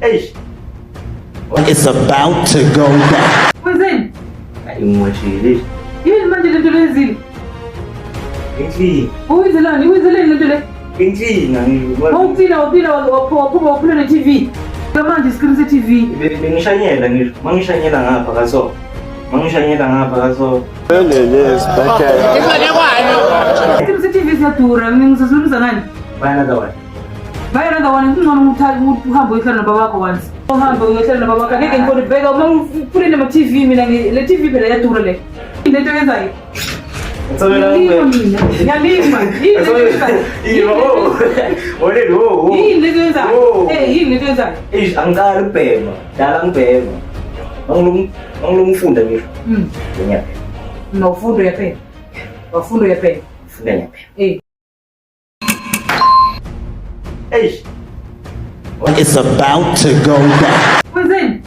Eish. It's about to go down. Wenzeni? Ayimwashile. Yini manje lento lezile? Inhlini. Uyizelani lento le? Inhlini Uphila waphula ne-TV. Manje screen se-TV. Bengishanyela ngisho. Mangishanyela ngapha kaso. Screen se-TV siyadura, ngizosuluza ngani? Buy another one. Buy another one, kungcono uhambe uyohlala nobaba wakho once. Uhambe uyohlala nobaba wakho, angeke ngikho bheka uma uphule nama-TV mina le TV phela yadura le. Lento yenzayo. Ngiyalima mina. Ngiyalima. Yini lento yenzayo? Yini lento yenzayo? Eish, angicala ukubhema. Dala ngibhema. Angilungifunda ngisho. Ngiyaphela. No, fundo yaphela. Wafundo yaphela. Funda ngiyaphela. Eish. It's about to go down. Wenzeni?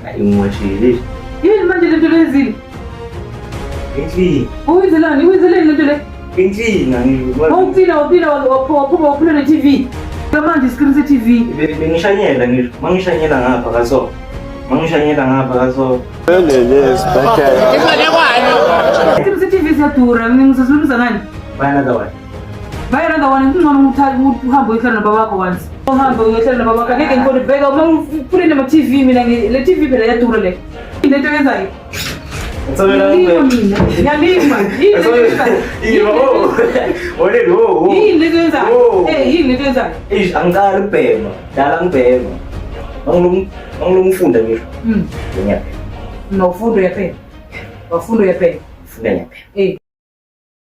Ayimwashile. Yini manje lento lezile? Inhlini. Uyizelani lento le? Inhlini ngisho. Uphila waphula ne-TV. Manje screen se-TV. Bengishanyela ngisho. Mangishanyela ngapha kaso. Screen se-TV siyadura, ngizosuluza ngani? Buy another one. Buy another one, kungcono uhambe uyohlala nobaba wakho once. Uhambe uyohlala nobaba wakho, angeke ngikho bheka uma uphule nama-TV mina le TV phela yadura le. Lento yenzayo. Ngiyalima mina. Ngiyalima. Yini lento yenzayo? Yini lento yenzayo? Eish, angicala ukubhema. Dala ngibhema. Angilungifunda ngisho. Ngiyaphela. No, fundo yaphela. Wafundo yaphela. Funda ngiyaphela.